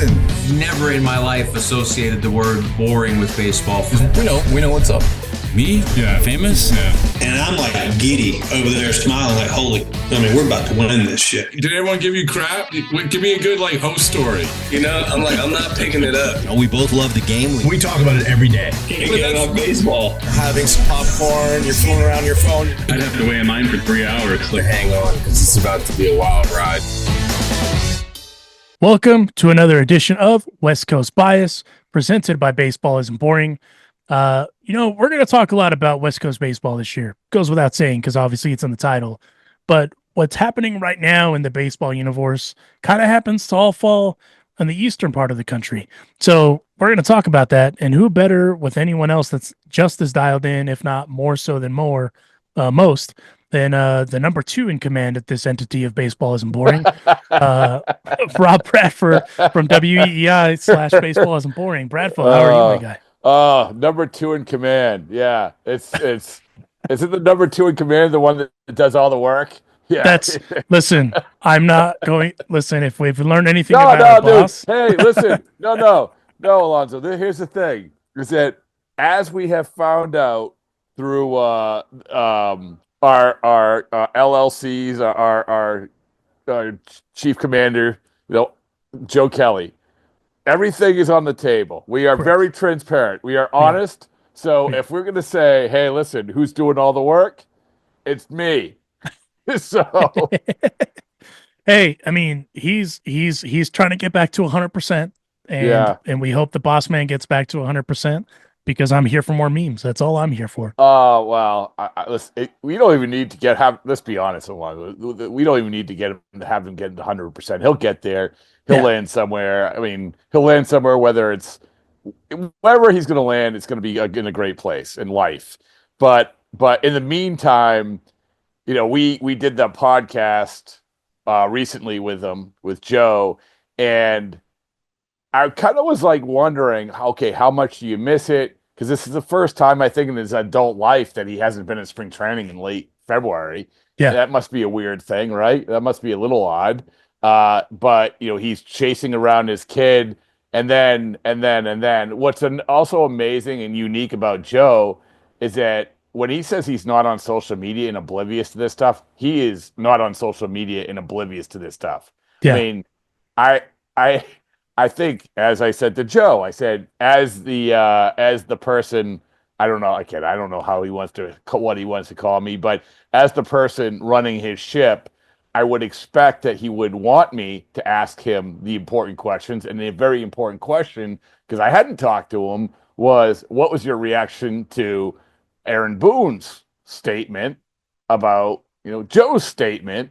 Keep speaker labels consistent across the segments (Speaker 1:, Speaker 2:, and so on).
Speaker 1: listen, never in my life associated the word boring with baseball.
Speaker 2: We know what's up.
Speaker 3: Me? Yeah. Famous? Yeah.
Speaker 4: And I'm like giddy over there smiling like, we're about to win this shit.
Speaker 3: Did everyone give you crap? Give me a good host story.
Speaker 2: I'm not picking it up.
Speaker 5: We both love the game.
Speaker 6: We talk about it every day.
Speaker 2: Getting on baseball.
Speaker 6: Having some popcorn, you're fooling around your phone.
Speaker 7: I'd have to wait in line for 3 hours.
Speaker 6: Hang on, because it's about to be a wild ride.
Speaker 8: Welcome to another edition of West Coast Bias, presented by Baseball Isn't Boring. We're going to talk a lot about West Coast baseball this year. Goes without saying, because obviously it's in the title. But what's happening right now in the baseball universe kind of happens to all fall on the eastern part of the country. So we're going to talk about that, and who better with anyone else that's just as dialed in, if not more so than most, than the number 2 in command at this entity of Baseball Isn't Boring, Rob Bradford from WEEI/Baseball Isn't Boring. Bradfo, how are you, my guy?
Speaker 9: Number 2 in command. Yeah, it's isn't the number 2 in command the one that does all the work? Yeah.
Speaker 8: Listen. I'm not going. Listen, if we've learned anything about our boss,
Speaker 9: hey, listen, no, Alonso. Here's the thing: is that as we have found out through our LLCs, our chief commander, Joe Kelly. Everything is on the table. We are very transparent. We are honest. So if we're going to say, hey, listen, who's doing all the work? It's me. So
Speaker 8: hey, I mean, he's trying to get back to 100%, and we hope the boss man gets back to 100%, because I'm here for more memes. That's all I'm here for.
Speaker 9: Oh, well, we don't even need to let's be honest, we don't even need to have him get 100%. He'll get there. He'll land somewhere. I mean, he'll land somewhere, wherever he's going to land, it's going to be in a great place in life. But in the meantime, we did the podcast recently with Joe, and I kind of was wondering, how much do you miss it? Because this is the first time, I think, in his adult life that he hasn't been in spring training in late February. Yeah, that must be a weird thing, right? That must be a little odd. But he's chasing around his kid, and then what's also amazing and unique about Joe is that when he says he's not on social media and oblivious to this stuff, he is not on social media and oblivious to this stuff. Yeah. I mean, I think, as I said to Joe, I said, as the person, I don't know what he wants to call me, but as the person running his ship, I would expect that he would want me to ask him the important questions. And a very important question, because I hadn't talked to him, was, what was your reaction to Aaron Boone's statement about, Joe's statement?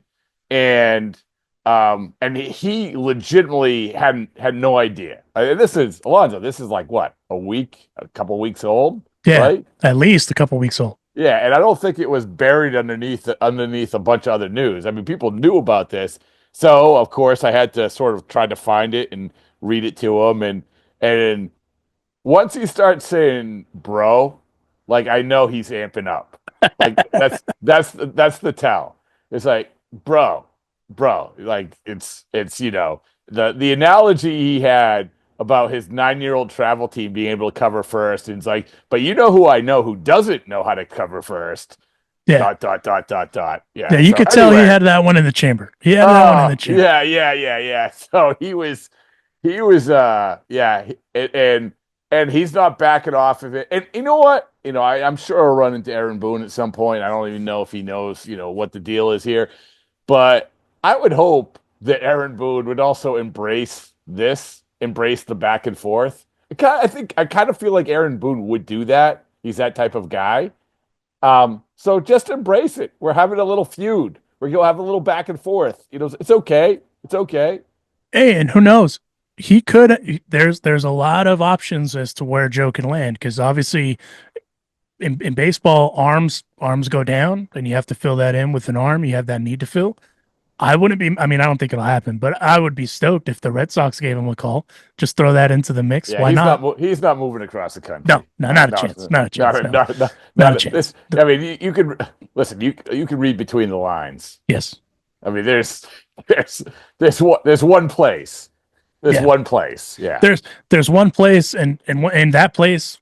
Speaker 9: And he legitimately had no idea. This is what, a couple weeks old?
Speaker 8: Yeah,
Speaker 9: right?
Speaker 8: At least a couple weeks old.
Speaker 9: Yeah, and I don't think it was buried underneath a bunch of other news. I mean, people knew about this. So, of course, I had to sort of try to find it and read it to him. And once he starts saying, bro, I know he's amping up. That's the tell. It's like, bro, it's the analogy he had about his 9-year-old travel team being able to cover first. And it's like, but who I know who doesn't know how to cover first?
Speaker 8: Yeah. ...
Speaker 9: Yeah,
Speaker 8: you could tell he had that one in the chamber. He had that one in the chamber.
Speaker 9: Yeah. So he was, and he's not backing off of it. And you know what? I'm sure I'll run into Aaron Boone at some point. I don't even know if he knows, what the deal is here. But I would hope that Aaron Boone would also embrace the back and forth. I kind of feel like Aaron Boone would do that. He's that type of guy. So just embrace it. We're having a little feud. We're going to have a little back and forth. It's okay. It's okay.
Speaker 8: Hey, and who knows? He could. There's a lot of options as to where Joe can land, because obviously in baseball, arms go down, and you have to fill that in with an arm. You have that need to fill. I don't think it'll happen, but I would be stoked if the Red Sox gave him a call. Just throw that into the mix. Why not?
Speaker 9: He's not moving across the country.
Speaker 8: No, not a chance. Not a chance. Not a chance.
Speaker 9: I mean, you could listen. You can read between the lines.
Speaker 8: Yes.
Speaker 9: I mean, there's one place There's
Speaker 8: Yeah.
Speaker 9: one place. Yeah.
Speaker 8: There's one place, and that place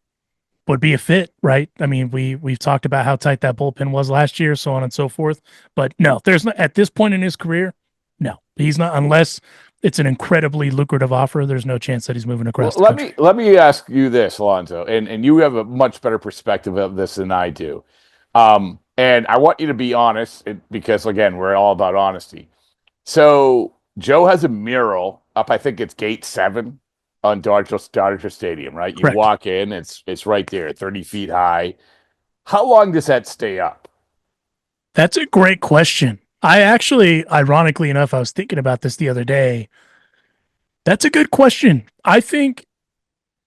Speaker 8: would be a fit, right? I mean, we've talked about how tight that bullpen was last year, so on and so forth. But no, there's not at this point in his career. No, he's not, unless it's an incredibly lucrative offer. There's no chance that he's moving across.
Speaker 9: Well, let me ask you this, Alonso, and you have a much better perspective of this than I do. And I want you to be honest because again, we're all about honesty. So Joe has a mural up. I think it's Gate 7 on Dodger Stadium, right? You
Speaker 8: Correct.
Speaker 9: walk in, it's right there, 30 feet high. How long does that stay up?
Speaker 8: That's a great question. I actually, ironically enough, I was thinking about this the other day. That's a good question. I think,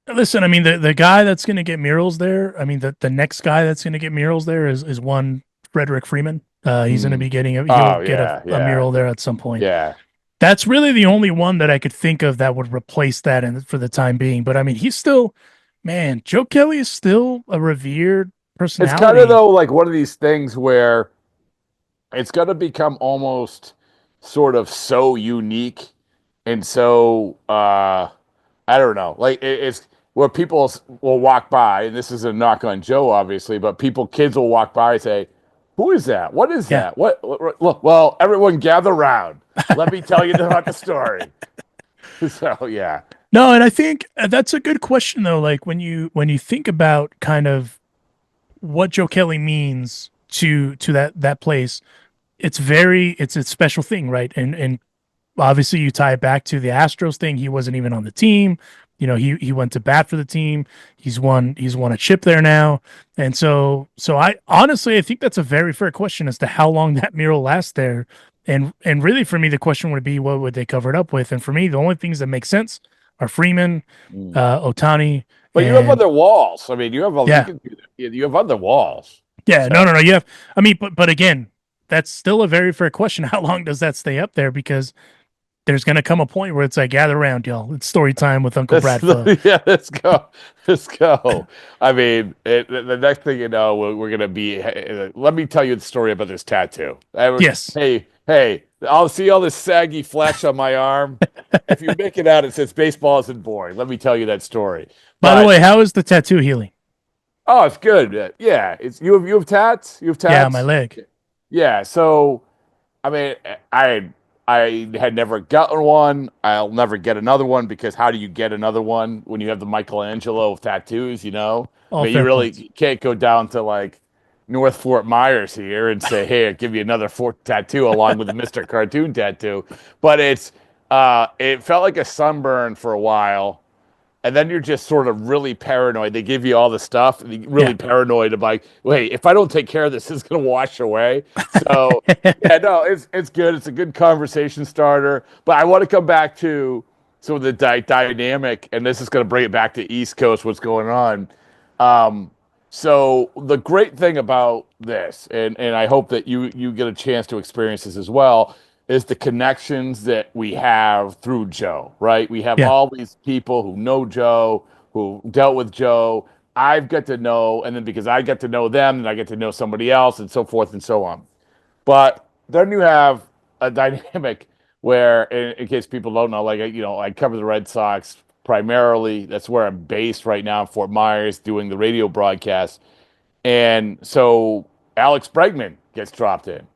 Speaker 8: listen, I mean, the guy that's going to get murals there, I mean, the next guy that's going to get murals there is one Frederick Freeman. He's going to be getting a mural there at some point.
Speaker 9: Yeah.
Speaker 8: That's really the only one that I could think of that would replace that for the time being. But I mean, he's still, man, Joe Kelly is still a revered personality.
Speaker 9: It's kind of though like one of these things where it's going to become almost sort of so unique and so I don't know, like it's where people will walk by, and this is a knock on Joe, obviously, but kids will walk by and say, "Who is that? What is that? What? Look, well, everyone gather around. Let me tell you about the story." So yeah.
Speaker 8: No, and I think that's a good question though. Like when you think about kind of what Joe Kelly means to that place, it's a special thing, right? And obviously you tie it back to the Astros thing. He wasn't even on the team. You know, he went to bat for the team. He's won a chip there now. And so I honestly, I think that's a very fair question as to how long that mural lasts there. And really for me, the question would be, what would they cover it up with? And for me, the only things that make sense are Freeman, Ohtani.
Speaker 9: But you have other walls. I mean, you have other walls.
Speaker 8: Yeah, so. No. You have, I mean, but again, that's still a very fair question. How long does that stay up there? Because there's going to come a point where it's like, gather around, y'all. It's story time with Uncle Bradfo.
Speaker 9: Yeah, let's go. I mean, the next thing you know, we're going to be. Let me tell you the story about this tattoo.
Speaker 8: Yes.
Speaker 9: Hey, I'll see all this saggy flesh on my arm. If you make it out, it says baseball isn't boring. Let me tell you that story.
Speaker 8: By the way, how is the tattoo healing?
Speaker 9: Oh, it's good. Yeah, you have tats. You have tats.
Speaker 8: Yeah, my leg.
Speaker 9: Yeah. So, I mean, I had never gotten one. I'll never get another one because how do you get another one when you have the Michelangelo of tattoos? You know, I mean, you really can't go down to like North Fort Myers here and say, "Hey, I'll give you another tattoo along with the Mr. Cartoon tattoo." But it felt like a sunburn for a while. And then you're just sort of really paranoid. They give you all the stuff, and you're really paranoid about, wait, if I don't take care of this, it's going to wash away. So, yeah, no, it's good. It's a good conversation starter. But I want to come back to some of the dynamic, and this is going to bring it back to East Coast, what's going on. So the great thing about this, and I hope that you get a chance to experience this as well, is the connections that we have through Joe, right? We have all these people who know Joe, who dealt with Joe. I've got to know, and then because I get to know them, then I get to know somebody else, and so forth and so on. But then you have a dynamic where, in case people don't know, like, I cover the Red Sox primarily. That's where I'm based right now in Fort Myers, doing the radio broadcast. And so Alex Bregman gets dropped in.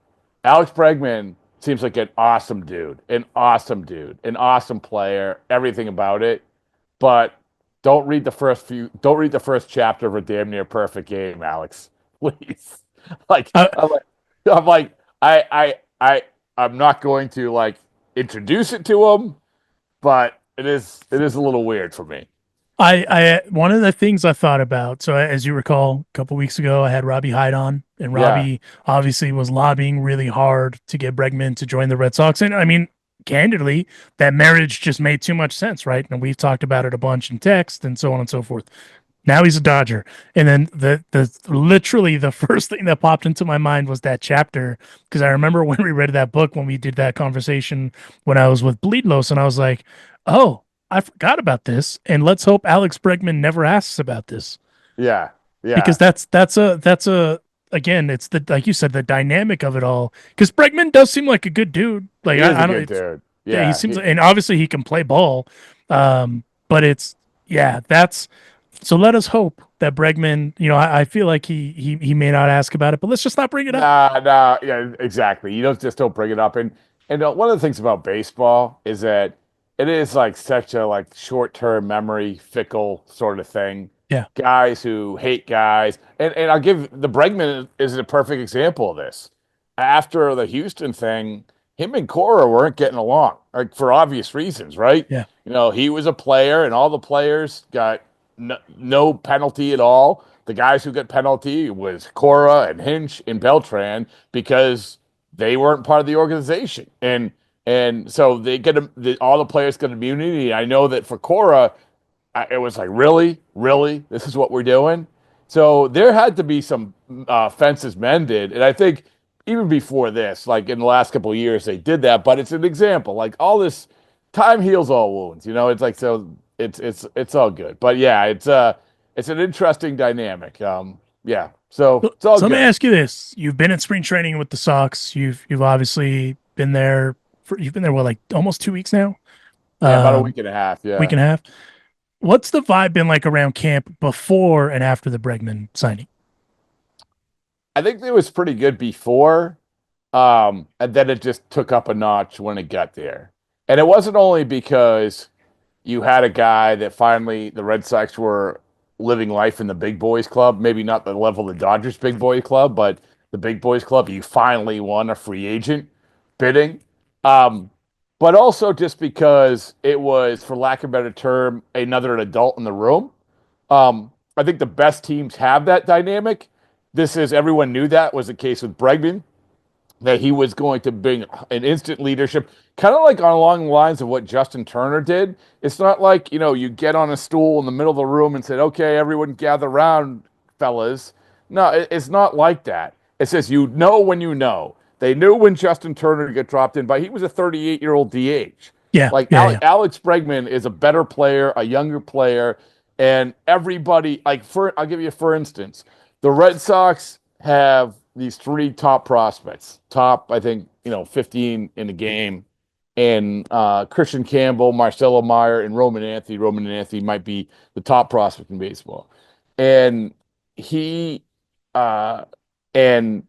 Speaker 9: Alex Bregman seems like an awesome dude, an awesome player, everything about it. But don't read the first chapter of A Damn Near Perfect Game, Alex. Please. I'm not going to like introduce it to him, but it is a little weird for me.
Speaker 8: I one of the things I thought about, so as you recall, a couple weeks ago, I had Robbie Hyde on, and Robbie obviously was lobbying really hard to get Bregman to join the Red Sox. And I mean, candidly, that marriage just made too much sense, right? And we've talked about it a bunch in text and so on and so forth. Now he's a Dodger. And then the literally the first thing that popped into my mind was that chapter, because I remember when we read that book, when we did that conversation when I was with Bleedlos, and I was like, oh, I forgot about this, and let's hope Alex Bregman never asks about this.
Speaker 9: Yeah.
Speaker 8: Because that's a again, it's like you said, the dynamic of it all. Because Bregman does seem like a good dude. Like
Speaker 9: he's a good dude.
Speaker 8: Yeah, he seems, and obviously he can play ball. But that's so. Let us hope that Bregman. I feel like he may not ask about it, but let's just not bring it up.
Speaker 9: Yeah, exactly. You don't bring it up, and one of the things about baseball is that it is like such a like short-term memory, fickle sort of thing.
Speaker 8: Yeah.
Speaker 9: Guys who hate guys, and I'll give the Bregman is a perfect example of this. After the Houston thing, him and Cora weren't getting along, like for obvious reasons, right?
Speaker 8: Yeah.
Speaker 9: He was a player, and all the players got no penalty at all. The guys who got penalty was Cora and Hinch and Beltran because they weren't part of the organization, and so they get all the players got immunity. I know that for Cora, it was like, really, this is what we're doing. So there had to be some fences mended, and I think even before this, like in the last couple of years, they did that. But it's an example, like all this time heals all wounds. It's like so it's all good. But yeah, it's an interesting dynamic. Yeah, so it's all
Speaker 8: So
Speaker 9: good.
Speaker 8: let me ask you this: you've been at spring training with the Sox. You've obviously been there. You've been there like almost 2 weeks now.
Speaker 9: Yeah, about a week and a half. Yeah,
Speaker 8: week and a half. What's the vibe been like around camp before and after the Bregman signing?
Speaker 9: I think it was pretty good before, and then it just took up a notch when it got there. And it wasn't only because you had a guy that finally the Red Sox were living life in the big boys club, maybe not the level of the Dodgers big boy club, but the big boys club. You finally won a free agent bidding. But also just because it was, for lack of a better term, another adult in the room. I think the best teams have that dynamic. Everyone knew that was the case with Bregman, that he was going to bring an instant leadership, kind of like along the lines of what Justin Turner did. It's not like, you get on a stool in the middle of the room and said, okay, everyone gather around, fellas. No, it's not like that. It says, when you know. They knew when Justin Turner got dropped in, but he was a 38-year-old DH.
Speaker 8: Yeah.
Speaker 9: Alex Bregman is a better player, a younger player, and everybody, I'll give you, for instance, the Red Sox have these three top prospects, I think, 15 in the game, and Christian Campbell, Marcelo Meyer, and Roman Anthony. Roman Anthony might be the top prospect in baseball. And and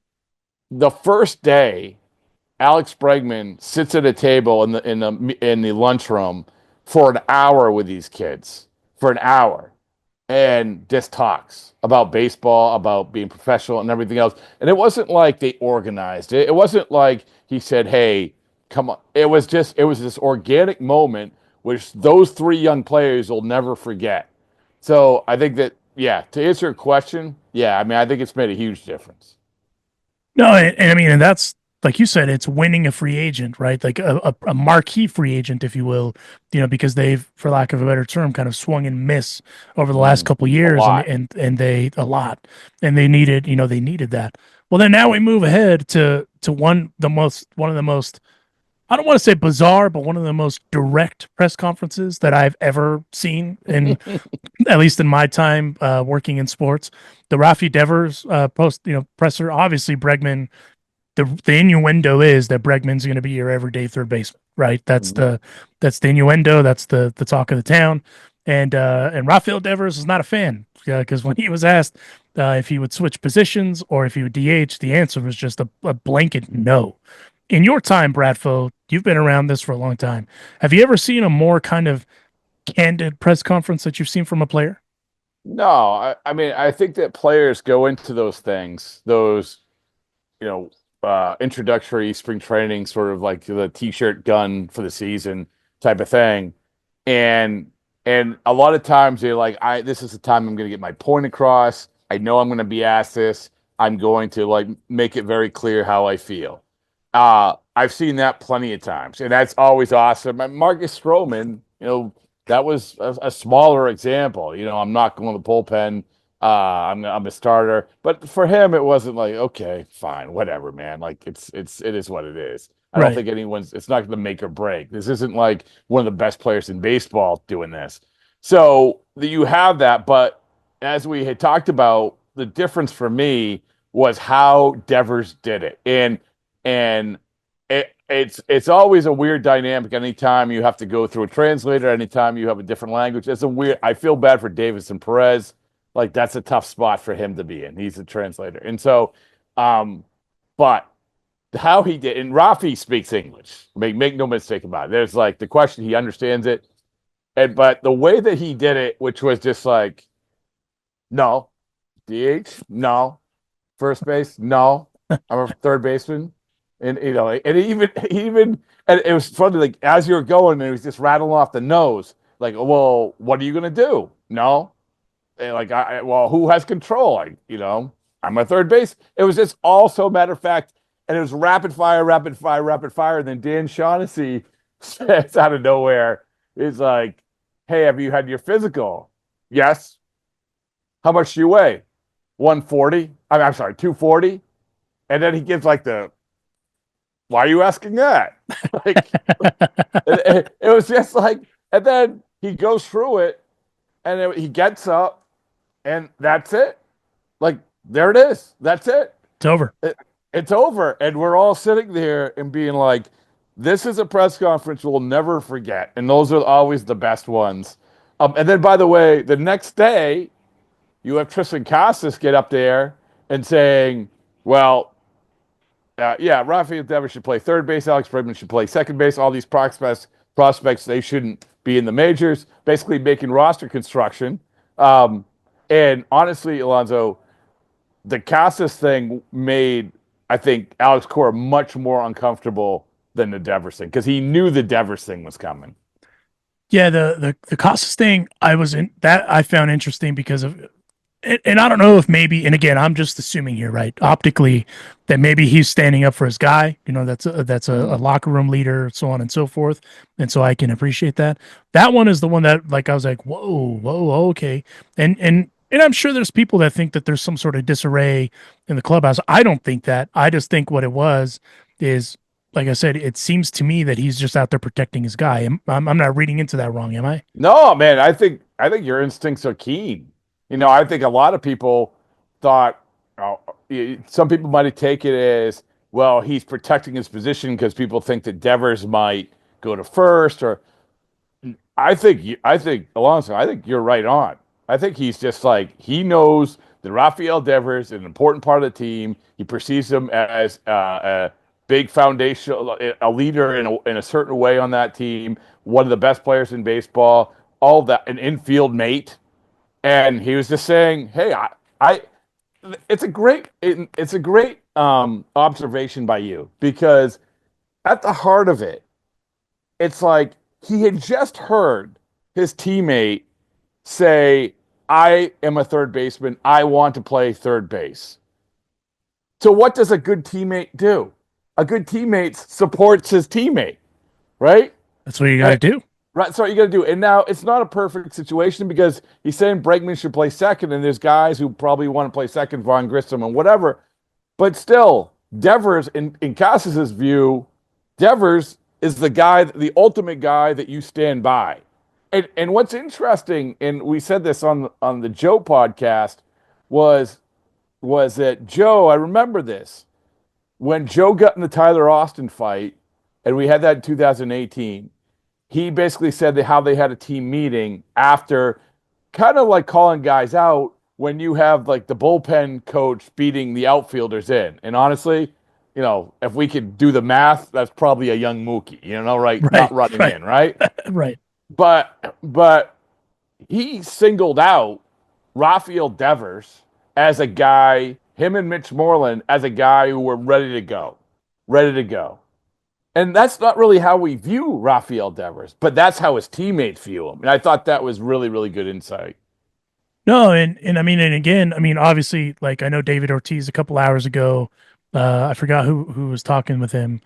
Speaker 9: the first day, Alex Bregman sits at a table in the lunchroom for an hour with these kids, for an hour, and just talks about baseball, about being professional and everything else. And it wasn't like they organized it. It wasn't like he said, hey, come on. It was this organic moment, which those three young players will never forget. So I think that, to answer your question, I think it's made a huge difference.
Speaker 8: No, and that's, like you said, it's winning a free agent, right? Like a marquee free agent, if you will, because they've, for lack of a better term, kind of swung and miss over the last couple of years, and they a lot, and they needed that. Well, then now we move ahead to one of the most, I don't want to say bizarre, but one of the most direct press conferences that I've ever seen, in at least in my time working in sports. The Rafi Devers presser. Obviously, Bregman. The innuendo is that Bregman's going to be your everyday third baseman, right? That's the innuendo. That's the talk of the town. And Rafael Devers is not a fan, because when he was asked if he would switch positions or if he would DH, the answer was just a blanket no. In your time, Bradfo, you've been around this for a long time. Have you ever seen a more kind of candid press conference that you've seen from a player?
Speaker 9: No, I mean, I think that players go into those things, introductory spring training, sort of like the t-shirt gun for the season type of thing. And a lot of times they're like, this is the time I'm going to get my point across. I know I'm going to be asked this. I'm going to make it very clear how I feel. I've seen that plenty of times, and that's always awesome. And Marcus Stroman, that was a smaller example. I'm not going to the bullpen. I'm a starter, but for him, it wasn't like, okay, fine, whatever, man. Like it is what it is. I don't think it's not going to make or break. This isn't like one of the best players in baseball doing this. So you have that, but as we had talked about, the difference for me was how Devers did it. And it's always a weird dynamic anytime you have to go through a translator, anytime you have a different language. It's a weird. I feel bad for Davison Perez. Like that's a tough spot for him to be in. He's a translator, and so, but how he did, and Rafi speaks English. Make no mistake about it. There's like the question, he understands it, but the way that he did it, which was just like, no, DH, no, first base, no, I'm a third baseman. And and and it was funny, like as you were going, and it was just rattling off the nose, like, well, what are you gonna do? No, and like, well, who has control? I'm a third base. It was just all so matter of fact, and it was rapid fire, rapid fire, rapid fire. And then Dan Shaughnessy says out of nowhere, is like, hey, have you had your physical? Yes. How much do you weigh? 140. I'm sorry, 240. And then he gives like the, why are you asking that? Like, it was just like, and then he goes through it, and he gets up, and that's it. Like, there it is. That's it.
Speaker 8: It's over.
Speaker 9: It's over. And we're all sitting there and being like, this is a press conference we'll never forget. And those are always the best ones. And then, by the way, the next day, you have Tristan Casas get up there and saying, well, Rafael Devers should play third base. Alex Bregman should play second base. All these prospects, they shouldn't be in the majors. Basically, making roster construction. And honestly, Alonso, the Casas thing made, I think, Alex Cora much more uncomfortable than the Devers thing because he knew the Devers thing was coming.
Speaker 8: Yeah, the Casas thing, I found interesting because of. And I don't know if maybe, and again, I'm just assuming here, right? Optically, that maybe he's standing up for his guy. That's a locker room leader, so on and so forth. And so I can appreciate that. That one is the one that, like, I was like, whoa, okay. And I'm sure there's people that think that there's some sort of disarray in the clubhouse. I don't think that. I just think what it was is, like I said, it seems to me that he's just out there protecting his guy. I'm not reading into that wrong, am I?
Speaker 9: No, man. I think your instincts are keen. I think a lot of people thought, some people might have taken it as, well, he's protecting his position because people think that Devers might go to first. Or I think Alonso, I think you're right on. I think he's just like, he knows that Rafael Devers is an important part of the team. He perceives him as a big foundation, a leader in a certain way on that team, one of the best players in baseball, all that, an infield mate. And he was just saying, "Hey, it's a great observation by you because at the heart of it, it's like he had just heard his teammate say, "I am a third baseman. I want to play third base." So what does a good teammate do? A good teammate supports his teammate, right?
Speaker 8: That's what you got to do.
Speaker 9: Right, so what you got to do. And now it's not a perfect situation because he's saying Bregman should play second, and there's guys who probably want to play second, Vaughn Grissom and whatever. But still, Devers, in Casas' view, Devers is the ultimate guy that you stand by. And what's interesting, and we said this on the Joe podcast, was that Joe, I remember this, when Joe got in the Tyler Austin fight, and we had that in 2018, he basically said how they had a team meeting after kind of like calling guys out when you have like the bullpen coach beating the outfielders in. And honestly, if we could do the math, that's probably a young Mookie, right? Not running in, right?
Speaker 8: Right.
Speaker 9: But he singled out Rafael Devers as a guy, him and Mitch Moreland as a guy who were ready to go. And that's not really how we view Rafael Devers, but that's how his teammates view him. And I thought that was really, really good insight.
Speaker 8: No, and again, obviously, like I know David Ortiz a couple hours ago, I forgot who was talking with him,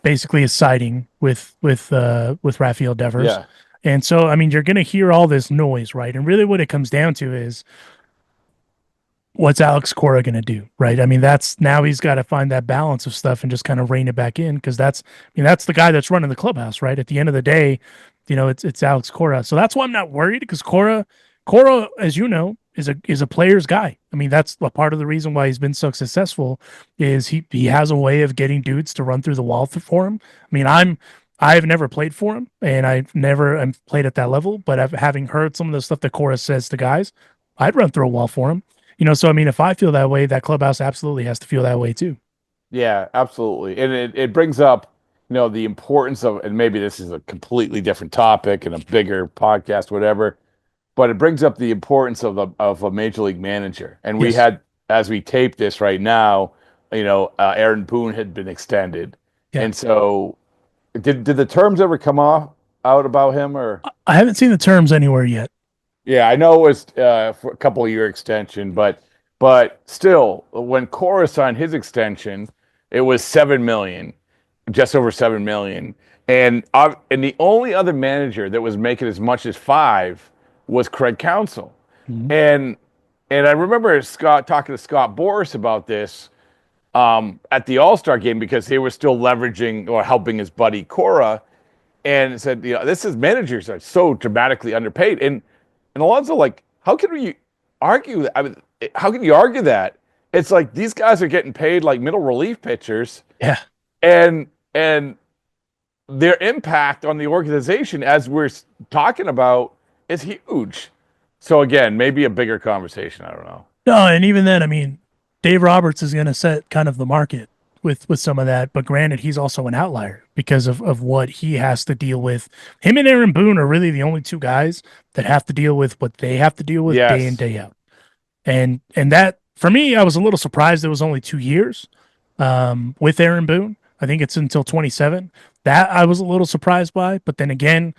Speaker 8: basically is siding with Rafael Devers.
Speaker 9: Yeah.
Speaker 8: And so, you're going to hear all this noise, right? And really what it comes down to is, what's Alex Cora going to do, right? That's now he's got to find that balance of stuff and just kind of rein it back in because that's the guy that's running the clubhouse, right? At the end of the day, it's Alex Cora. So that's why I'm not worried because Cora, as you know, is a player's guy. I mean, that's a part of the reason why he's been so successful is he has a way of getting dudes to run through the wall for him. I mean, I've never played for him, and I've never played at that level, but having heard some of the stuff that Cora says to guys, I'd run through a wall for him. So I mean, if I feel that way, that clubhouse absolutely has to feel that way too.
Speaker 9: Yeah, absolutely. And it brings up, the importance of, and maybe this is a completely different topic and a bigger podcast, whatever, but it brings up the importance of a major league manager. And we had, as we tape this right now, Aaron Boone had been extended. Yeah. And so did the terms ever come out about him, or?
Speaker 8: I haven't seen the terms anywhere yet.
Speaker 9: Yeah, I know it was for a couple of year extension, but still, when Cora signed his extension, it was $7 million, just over $7 million, and the only other manager that was making as much as $5 million was Craig Counsell, and I remember talking to Scott Boras about this at the All-Star game because they were still leveraging or helping his buddy Cora, and said, managers are so dramatically underpaid, and Alonso, how can you argue that? I mean, how can you argue that? It's like these guys are getting paid like middle relief pitchers.
Speaker 8: Yeah.
Speaker 9: And their impact on the organization, as we're talking about, is huge. So again, maybe a bigger conversation. I don't know.
Speaker 8: No, and even then, I mean, Dave Roberts is going to set kind of the market with some of that. But granted, he's also an outlier because of what he has to deal with. Him and Aaron Boone are really the only two guys that have to deal with what they have to deal with day in, day out. And that, for me, I was a little surprised it was only 2 years with Aaron Boone. I think it's until 27. That I was a little surprised by. But then again,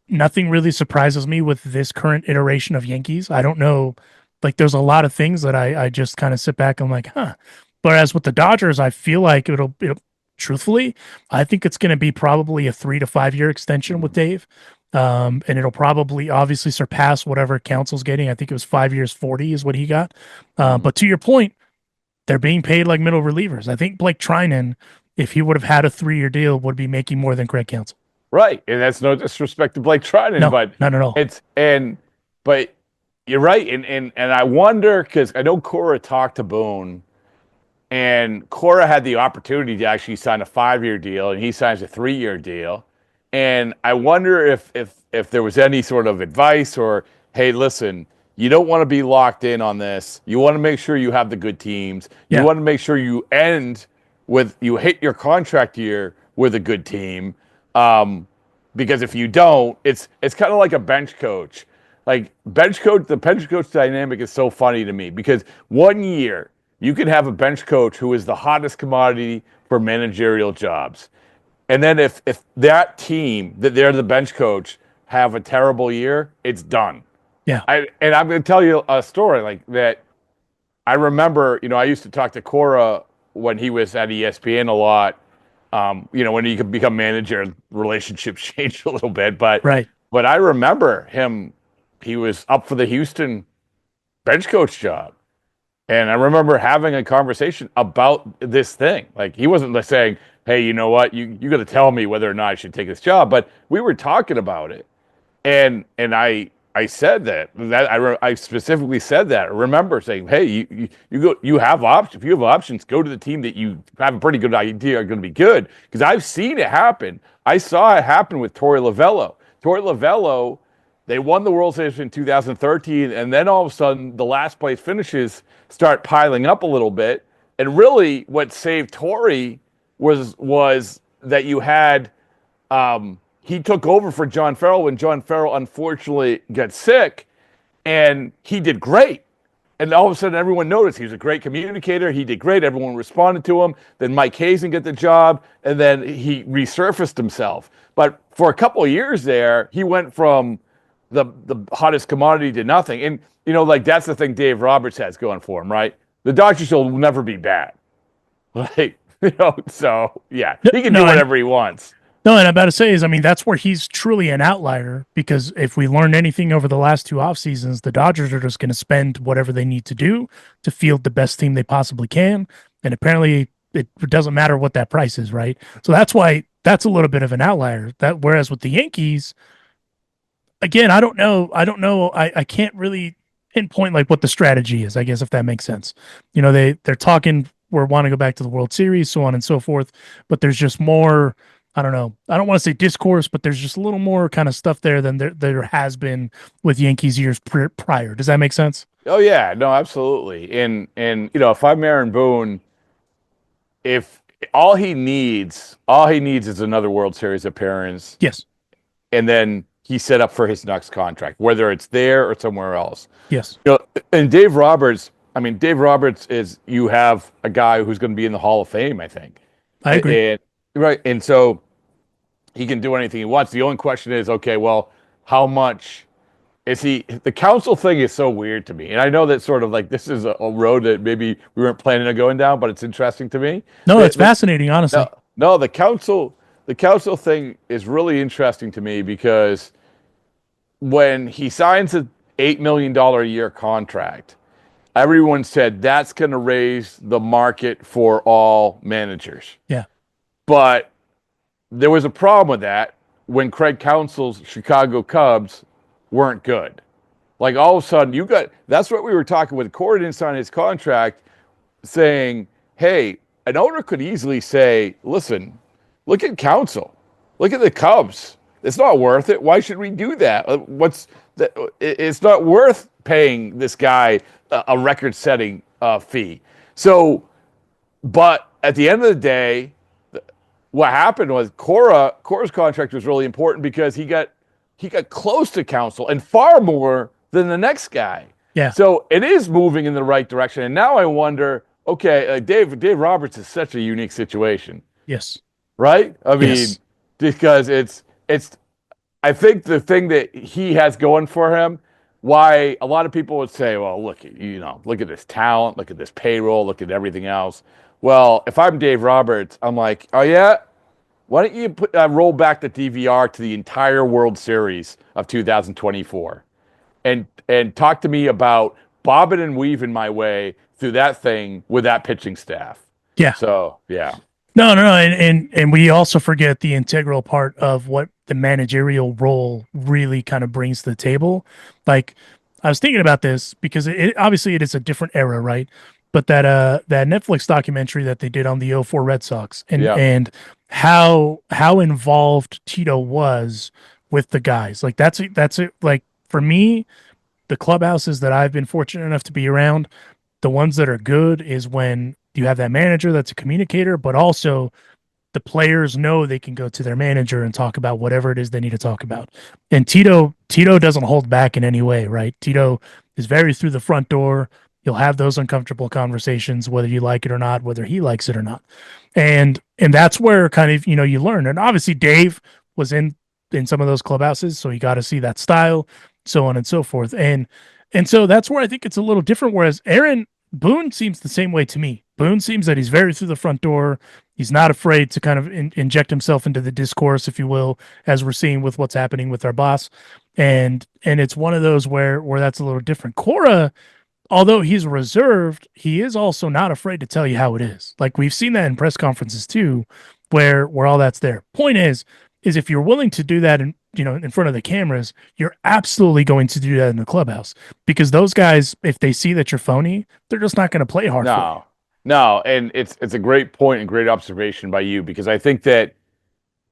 Speaker 8: nothing really surprises me with this current iteration of Yankees. I don't know. There's a lot of things that I just kind of sit back and I'm like, huh. Whereas with the Dodgers, I feel like it'll truthfully, I think it's going to be probably a 3 to 5 year extension with Dave. And it'll probably obviously surpass whatever Counsell's getting. I think it was 5 years, 40 is what he got. But to your point, they're being paid like middle relievers. I think Blake Trinan, if he would have had a 3 year deal, would be making more than Craig Counsell.
Speaker 9: Right. And that's no disrespect to Blake Trinan,
Speaker 8: no,
Speaker 9: but
Speaker 8: not at all.
Speaker 9: But you're right. And I wonder, because I know Cora talked to Boone, and Cora had the opportunity to actually sign a 5 year deal, and he signs a 3 year deal. And I wonder if there was any sort of advice or, hey, listen, you don't want to be locked in on this. You want to make sure you have the good teams. You want to make sure you hit your contract year with a good team. Because if you don't, it's kind of like a bench coach. The bench coach dynamic is so funny to me because 1 year you can have a bench coach who is the hottest commodity for managerial jobs. And then if that team that they're the bench coach have a terrible year, it's done.
Speaker 8: Yeah.
Speaker 9: And I'm going to tell you a story like that. I remember, I used to talk to Cora when he was at ESPN a lot. When he could become manager, relationships changed a little bit. But I remember him. He was up for the Houston bench coach job. And I remember having a conversation about this thing. He wasn't saying, hey, you know what? You got to tell me whether or not I should take this job. But we were talking about it. And I said that I specifically said that. I remember saying, hey, you have options. If you have options, go to the team that you have a pretty good idea are going to be good. Because I've seen it happen. I saw it happen with Torey Lovullo. Torey Lovullo, they won the World Series in 2013, and then all of a sudden the last place finishes start piling up a little bit. And really, what saved Torey was that you had. He took over for John Farrell when John Farrell unfortunately got sick, and he did great. And all of a sudden, everyone noticed he was a great communicator. He did great. Everyone responded to him. Then Mike Hazen got the job, and then he resurfaced himself. But for a couple of years there, he went from the hottest commodity to nothing. And, that's the thing Dave Roberts has going for him, right? The Dodgers will never be bad. So, yeah, he can do whatever he wants.
Speaker 8: No, and I'm about to say is, that's where he's truly an outlier because if we learned anything over the last two off seasons, the Dodgers are just going to spend whatever they need to do to field the best team they possibly can. And apparently it doesn't matter what that price is, right? So that's why that's a little bit of an outlier. Whereas with the Yankees, again, I don't know. I can't really pinpoint like what the strategy is, I guess, if that makes sense. They're talking, we're wanting to go back to the World Series, so on and so forth, but there's just more, I don't know, I don't want to say discourse, but there's just a little more kind of stuff there than there has been with Yankees years prior. Does that make sense?
Speaker 9: Oh yeah, no, absolutely. And if I'm Aaron Boone, if all he needs is another World Series appearance.
Speaker 8: Yes.
Speaker 9: And then he's set up for his next contract, whether it's there or somewhere else.
Speaker 8: Yes.
Speaker 9: And Dave Roberts is, you have a guy who's going to be in the Hall of Fame, I think.
Speaker 8: I agree.
Speaker 9: And so he can do anything he wants. The only question is, okay, well, how much is he? The council thing is so weird to me. And I know that sort of like this is a road that maybe we weren't planning on going down, but it's interesting to me.
Speaker 8: No, it's fascinating, honestly.
Speaker 9: No, the council thing is really interesting to me because when he signs an $8 million a year contract, everyone said that's going to raise the market for all managers.
Speaker 8: Yeah.
Speaker 9: But there was a problem with that when Craig Counsell's Chicago Cubs weren't good. Like all of a sudden that's what we were talking with. Cora didn't sign his contract saying, hey, an owner could easily say, listen, look at Counsell. Look at the Cubs. It's not worth it. Why should we do that? It's not worth paying this guy a record-setting fee. So, but at the end of the day, what happened was Cora's contract was really important because he got close to Counsell and far more than the next guy.
Speaker 8: Yeah.
Speaker 9: So it is moving in the right direction. And now I wonder, okay, Dave Roberts is such a unique situation.
Speaker 8: Yes.
Speaker 9: Right? I mean, because it's I think the thing that he has going for him, why a lot of people would say, well, look at this talent, look at this payroll, look at everything else. Well, if I'm Dave Roberts, I'm like, oh yeah, why don't you roll back the DVR to the entire World Series of 2024 and talk to me about bobbing and weaving my way through that thing with that pitching staff.
Speaker 8: Yeah.
Speaker 9: So, yeah.
Speaker 8: No. And we also forget the integral part of what the managerial role really kind of brings to the table. Like, I was thinking about this because obviously it is a different era, right? But that Netflix documentary that they did on the '04 Red Sox and how involved Tito was with the guys. Like that's it. Like for me, the clubhouses that I've been fortunate enough to be around, the ones that are good is when you have that manager that's a communicator, but also the players know they can go to their manager and talk about whatever it is they need to talk about. And Tito doesn't hold back in any way, right? Tito is very through the front door. You'll have those uncomfortable conversations, whether you like it or not, whether he likes it or not. And that's where kind of, you learn. And obviously Dave was in some of those clubhouses, so you got to see that style, so on and so forth. And so that's where I think it's a little different. Whereas Boone seems the same way to me. Boone seems that he's very through the front door. He's not afraid to kind of inject himself into the discourse, if you will, as we're seeing with what's happening with our boss. And it's one of those where that's a little different. Cora, although he's reserved, he is also not afraid to tell you how it is. Like we've seen that in press conferences too, where all that's there. Point is if you're willing to do that in front of the cameras, you're absolutely going to do that in the clubhouse, because those guys, if they see that you're phony, they're just not going to play hard.
Speaker 9: No, and it's a great point and great observation by you, because I think that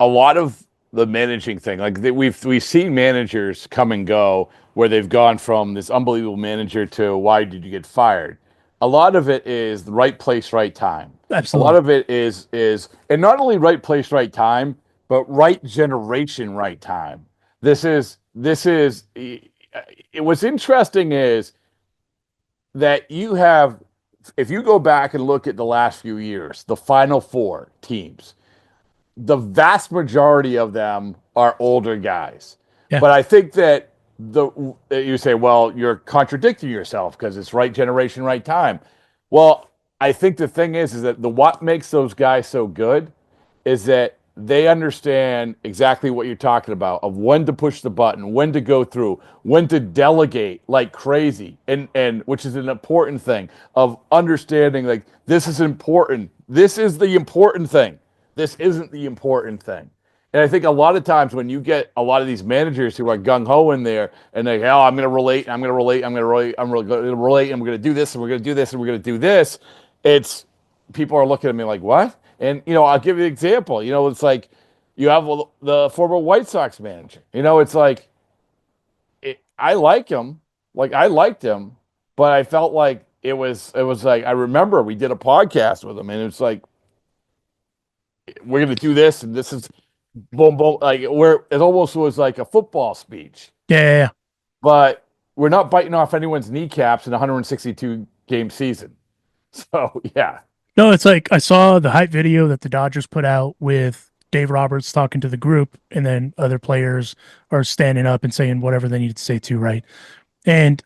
Speaker 9: a lot of the managing thing, like we've seen managers come and go where they've gone from this unbelievable manager to why did you get fired? A lot of it is the right place, right time.
Speaker 8: Absolutely.
Speaker 9: A lot of it is and not only right place, right time, but right generation, right time. This is what's interesting is that you have, if you go back and look at the last few years, the Final Four teams, the vast majority of them are older guys. Yeah. But I think that you say, well, you're contradicting yourself because it's right generation, right time. Well, I think the thing is that what makes those guys so good is that they understand exactly what you're talking about, of when to push the button, when to go through, when to delegate like crazy, and which is an important thing of understanding, like, this is important. This is the important thing. This isn't the important thing. And I think a lot of times when you get a lot of these managers who are gung ho in there and they, oh, I'm going to relate, I'm going to relate, I'm going to relate, I'm going to relate, and we're going to do this, and we're going to do this, and we're going to do this. It's people are looking at me like, what? And I'll give you an example. It's like you have the former White Sox manager. It's like I like him, like I liked him, but I felt like it was like I remember we did a podcast with him, and it's like we're going to do this, and this is. Boom, boom, like it almost was like a football speech.
Speaker 8: Yeah.
Speaker 9: But we're not biting off anyone's kneecaps in a 162 game season. So yeah.
Speaker 8: No, it's like I saw the hype video that the Dodgers put out with Dave Roberts talking to the group, and then other players are standing up and saying whatever they need to say too, right? And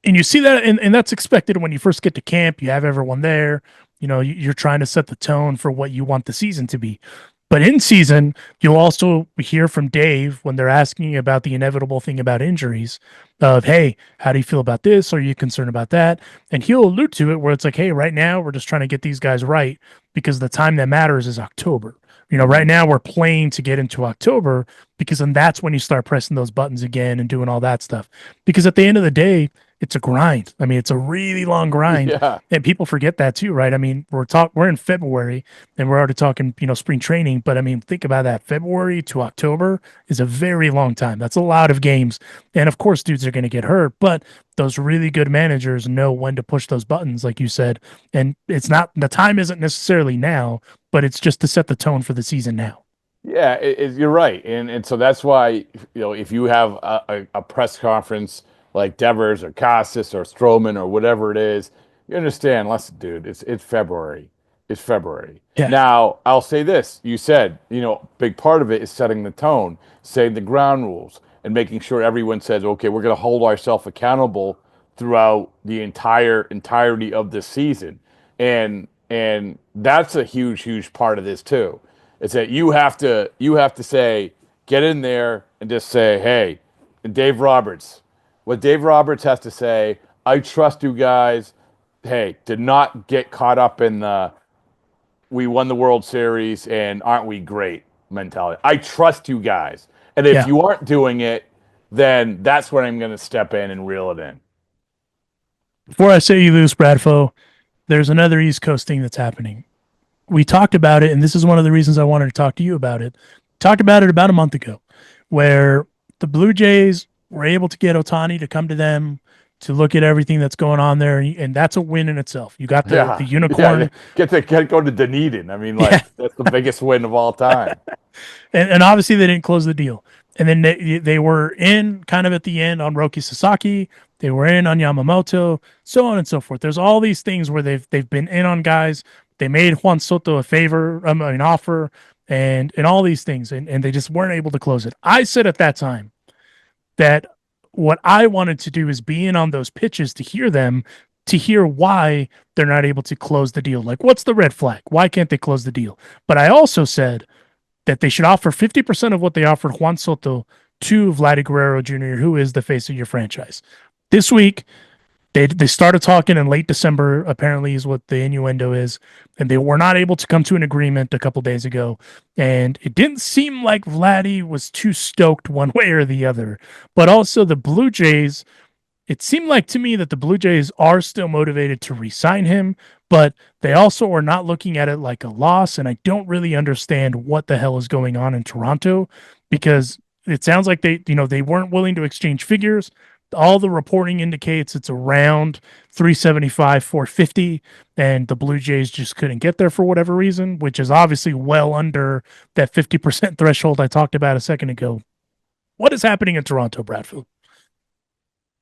Speaker 8: you see that, and that's expected when you first get to camp. You have everyone there. You're trying to set the tone for what you want the season to be. But in season, you'll also hear from Dave when they're asking you about the inevitable thing about injuries of, hey, how do you feel about this? Are you concerned about that? And he'll allude to it where it's like, hey, right now we're just trying to get these guys right because the time that matters is October. Right now we're playing to get into October because then that's when you start pressing those buttons again and doing all that stuff. Because at the end of the day, it's a grind. I mean, it's a really long grind, and people forget that too, right? I mean, we're in February, and we're already talking, spring training. But I mean, think about that. February to October is a very long time. That's a lot of games, and of course, dudes are going to get hurt. But those really good managers know when to push those buttons, like you said. And it's not the time isn't necessarily now, but it's just to set the tone for the season now.
Speaker 9: Yeah, you're right, and so that's why if you have a press conference like Devers or Casas or Stroman or whatever it is, you understand. Listen, dude, it's February. It's February.
Speaker 8: Yeah.
Speaker 9: Now, I'll say this. You said, big part of it is setting the tone, setting the ground rules, and making sure everyone says, okay, we're going to hold ourselves accountable throughout the entirety of this season. And that's a huge part of this too. It's that you have to say, get in there and just say, hey, and Dave Roberts, what Dave Roberts has to say, I trust you guys. Hey, to not get caught up in the we won the World Series and aren't we great mentality. I trust you guys. And if you aren't doing it, then that's when I'm going to step in and reel it in.
Speaker 8: Before I say you lose, Bradfo, there's another East Coast thing that's happening. We talked about it, and this is one of the reasons I wanted to talk to you about it. Talked about it about a month ago, where the Blue Jays were able to get Ohtani to come to them to look at everything that's going on there, and that's a win in itself. You got the unicorn.
Speaker 9: Get to go to Dunedin. I mean, that's the biggest win of all time.
Speaker 8: and obviously they didn't close the deal. And then they were in kind of at the end on Roki Sasaki. They were in on Yamamoto, so on and so forth. There's all these things where they've been in on guys. They made Juan Soto an offer, and all these things, and they just weren't able to close it. I said at that time that what I wanted to do is be in on those pitches to hear them, to hear why they're not able to close the deal. Like, what's the red flag? Why can't they close the deal? But I also said that they should offer 50% of what they offered Juan Soto to Vladdy Guerrero Jr., who is the face of your franchise. This week, they started talking in late December, apparently is what the innuendo is, and they were not able to come to an agreement a couple days ago. And it didn't seem like Vladdy was too stoked one way or the other. But also the Blue Jays, it seemed like to me that the Blue Jays are still motivated to re-sign him, but they also are not looking at it like a loss. And I don't really understand what the hell is going on in Toronto, because it sounds like they weren't willing to exchange figures. All the reporting indicates it's around 375, 450, and the Blue Jays just couldn't get there for whatever reason, which is obviously well under that 50% threshold I talked about a second ago. What is happening in Toronto, Bradford?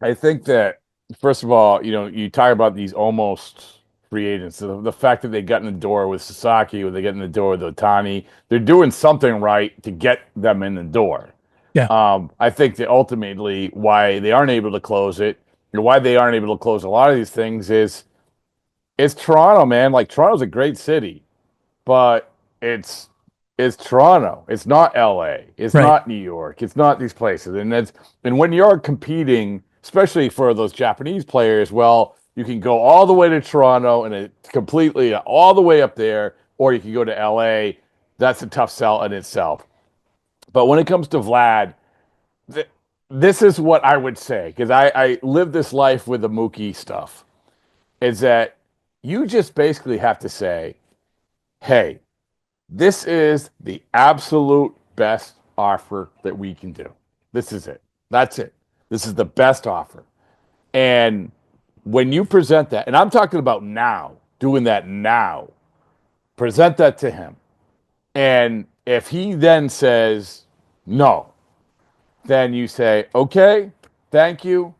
Speaker 9: I think that, first of all, you talk about these almost free agents. The fact that they got in the door with Sasaki, or they get in the door with Ohtani, they're doing something right to get them in the door.
Speaker 8: Yeah.
Speaker 9: I think that ultimately why they aren't able to close it, or why they aren't able to close a lot of these things is it's Toronto, man. Like, Toronto's a great city, but it's Toronto. It's not LA. It's not New York. It's not these places. And when you're competing, especially for those Japanese players, well, you can go all the way to Toronto and it's completely all the way up there, or you can go to LA. That's a tough sell in itself. But when it comes to Vlad, this is what I would say, because I live this life with the Mookie stuff, is that you just basically have to say, hey, this is the absolute best offer that we can do. This is it. That's it. This is the best offer. And when you present that, and I'm talking about now, doing that now, present that to him. And if he then says no, then you say, okay, thank you.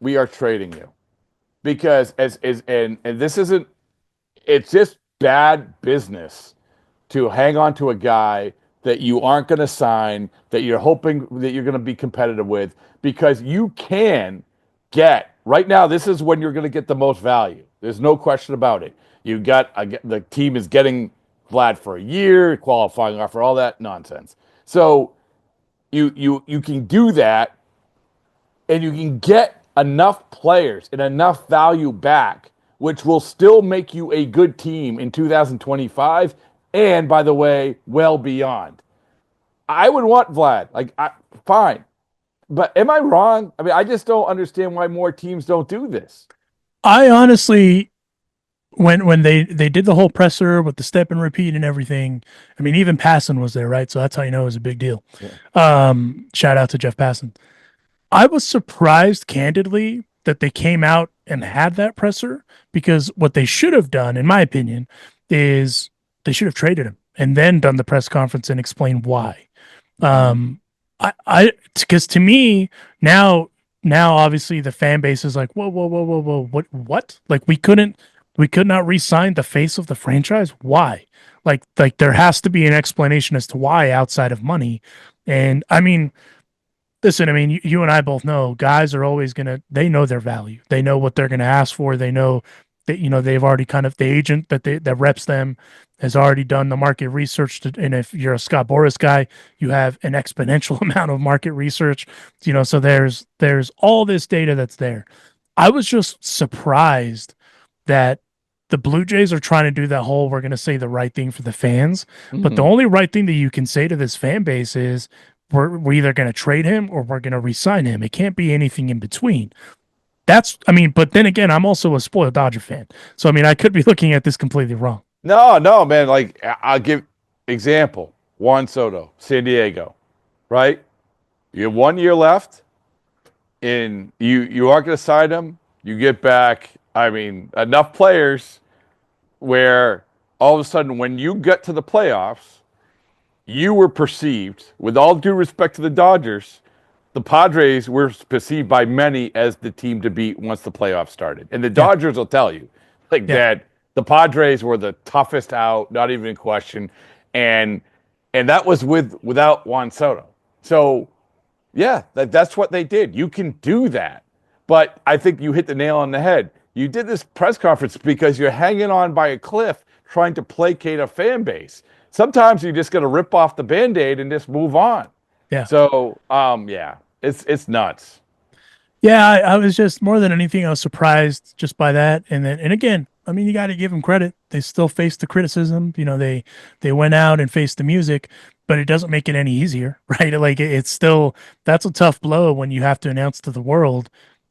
Speaker 9: We are trading you. Because and this isn't, it's just bad business to hang on to a guy that you aren't going to sign, that you're hoping that you're going to be competitive with, because you can get, right now, this is when you're going to get the most value. There's no question about it. You got, the team is getting Vlad for a year, qualifying offer, all that nonsense. So you can do that, and you can get enough players and enough value back, which will still make you a good team in 2025, and by the way, well beyond. I would want Vlad. Fine. But am I wrong? I mean, I just don't understand why more teams don't do this.
Speaker 8: I honestly, when they did the whole presser with the step and repeat and everything, I mean, even Passan was there, right? So that's how you know it was a big deal. Yeah. Shout out to Jeff Passan. I was surprised, candidly, that they came out and had that presser, because what they should have done, in my opinion, is they should have traded him and then done the press conference and explained why. Because to me now obviously the fan base is like, whoa, what? Like we could not re-sign the face of the franchise. Why? Like there has to be an explanation as to why outside of money. And I mean, listen, I mean, you and I both know guys are always they know their value. They know what they're going to ask for. They know that, they've already the agent that reps them has already done the market research. And if you're a Scott Boras guy, you have an exponential amount of market research, so there's all this data that's there. I was just surprised that the Blue Jays are trying to do that whole, we're going to say the right thing for the fans. Mm-hmm. But the only right thing that you can say to this fan base is we're either going to trade him or we're going to re-sign him. It can't be anything in between. But then again, I'm also a spoiled Dodger fan. So, I mean, I could be looking at this completely wrong.
Speaker 9: No, man. Like, I'll give example. Juan Soto, San Diego, right? You have 1 year left, and you aren't going to sign him. You get back, I mean, enough players where all of a sudden when you get to the playoffs, you were perceived, with all due respect to the Dodgers, the Padres were perceived by many as the team to beat once the playoffs started. And the Dodgers will tell you that the Padres were the toughest out, not even in question. And that was without Juan Soto. So, yeah, that's what they did. You can do that. But I think you hit the nail on the head. You did this press conference because you're hanging on by a cliff trying to placate a fan base. Sometimes you just got to rip off the Band-Aid and just move on. Yeah. So, it's nuts.
Speaker 8: Yeah, I was just, more than anything, I was surprised just by that. And again, I mean, you got to give them credit. They still faced the criticism. They went out and faced the music, but it doesn't make it any easier, right? Like it's still, that's a tough blow when you have to announce to the world,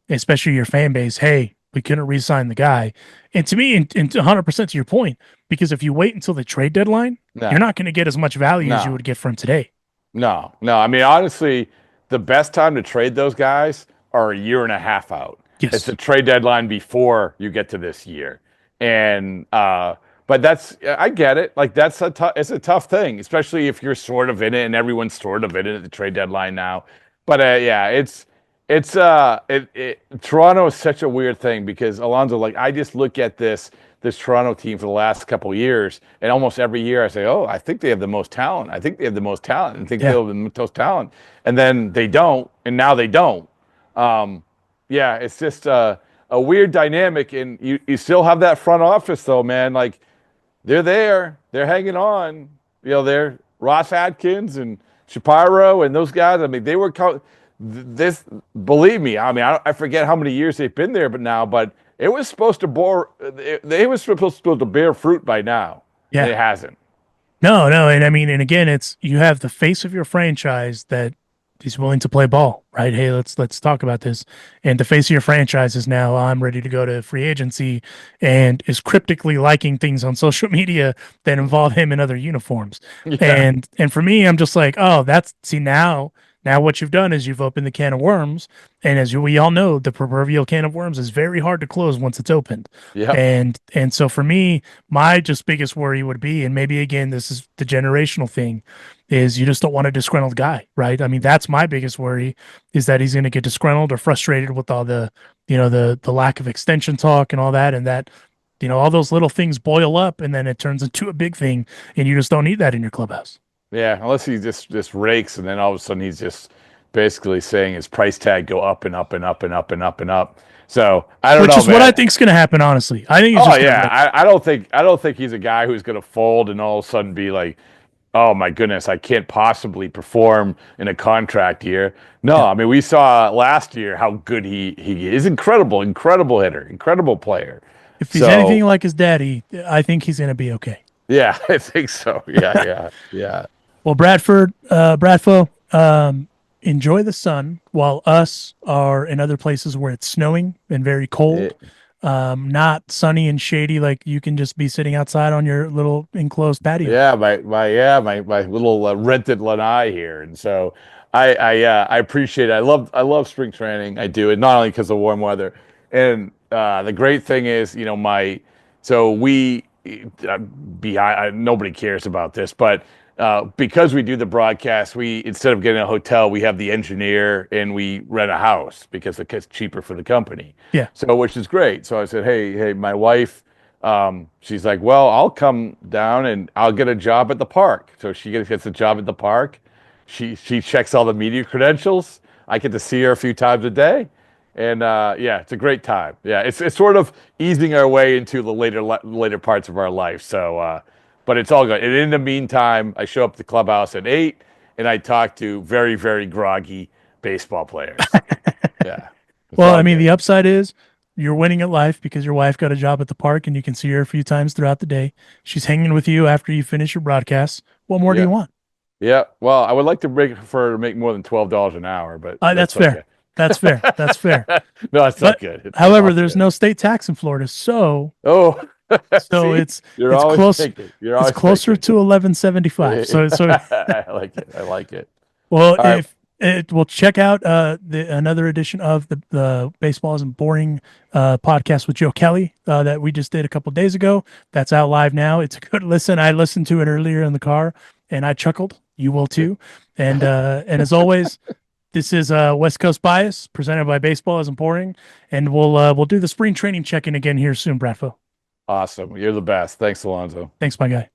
Speaker 8: especially your fan base, hey, we couldn't re-sign the guy. And to me, and 100% to your point, because if you wait until the trade deadline, you're not going to get as much value as you would get from today.
Speaker 9: No. I mean, honestly, the best time to trade those guys are a year and a half out. Yes. It's the trade deadline before you get to this year. And but I get it. Like it's a tough thing, especially if you're sort of in it and everyone's sort of in it at the trade deadline now. But Toronto is such a weird thing because Alonso, I just look at this Toronto team for the last couple of years, and almost every year I say, I think they have the most talent. I think they have the most talent. I think they have the most talent. And then they don't, and now they don't. It's just a weird dynamic, and you still have that front office, though, man. Like, they're there. They're hanging on. They're Ross Atkins and Shapiro and those guys. I mean, they were this. Believe me, I mean, I forget how many years they've been there, but it was supposed to they were supposed to bear fruit by now. Yeah, it hasn't.
Speaker 8: No, and I mean, and again, it's you have the face of your franchise that is willing to play ball, right? Hey, let's talk about this. And the face of your franchise is now I'm ready to go to free agency and is cryptically liking things on social media that involve him in other uniforms.
Speaker 9: Yeah.
Speaker 8: And for me, I'm just like, oh, that's see now what you've done is you've opened the can of worms. And as we all know, the proverbial can of worms is very hard to close once it's opened.
Speaker 9: Yeah.
Speaker 8: And so for me, my just biggest worry would be, and maybe again, this is the generational thing, is you just don't want a disgruntled guy, right? I mean, that's my biggest worry is that he's going to get disgruntled or frustrated with all the, the lack of extension talk and all that. And that, all those little things boil up and then it turns into a big thing and you just don't need that in your clubhouse.
Speaker 9: Yeah, unless he just rakes, and then all of a sudden he's just basically saying his price tag go up and up and up and up and up and up. So I don't know,
Speaker 8: which is
Speaker 9: man.
Speaker 8: what I think is going to happen. Honestly, I think.
Speaker 9: I don't think he's a guy who's going to fold and all of a sudden be like, oh my goodness, I can't possibly perform in a contract year. No, I mean we saw last year how good he is. Incredible hitter, incredible player.
Speaker 8: If he's anything like his daddy, I think he's going to be okay.
Speaker 9: Yeah, I think so. Yeah.
Speaker 8: Well, Bradford, Bradfo, enjoy the sun while us are in other places where it's snowing and very cold. Not sunny and shady, like you can just be sitting outside on your little enclosed patio.
Speaker 9: Yeah, my little rented lanai here, and so I appreciate it. I love spring training. I do, and not only because of warm weather. And the great thing is, nobody cares about this, but because we do the broadcast, we instead of getting a hotel, we have the engineer and we rent a house because it's cheaper for the company.
Speaker 8: Yeah.
Speaker 9: So which is great. So I said, hey, my wife, she's like, well, I'll come down and I'll get a job at the park. So she gets a job at the park. She checks all the media credentials. I get to see her a few times a day. And it's a great time. Yeah, it's sort of easing our way into the later parts of our life. So, but it's all good. And in the meantime, I show up at the clubhouse at 8, and I talk to very, very groggy baseball players. Yeah.
Speaker 8: Well, I mean, the upside is you're winning at life because your wife got a job at the park, and you can see her a few times throughout the day. She's hanging with you after you finish your broadcast. What more do you want?
Speaker 9: Yeah. Well, I would like to make more than $12 an hour, but
Speaker 8: that's fair. Okay. That's fair. That's fair.
Speaker 9: No, that's not good.
Speaker 8: However, there's no state tax in Florida, so so it's closer to 1175. So
Speaker 9: I like it.
Speaker 8: Well, we'll check out another edition of the Baseball Isn't Boring podcast with Joe Kelly that we just did a couple days ago. That's out live now. It's a good listen. I listened to it earlier in the car and I chuckled. You will too. And as always, this is West Coast Bias presented by Baseball Isn't Boring, and we'll do the spring training check-in again here soon, Bradfo.
Speaker 9: Awesome. You're the best. Thanks, Alonso.
Speaker 8: Thanks, my guy.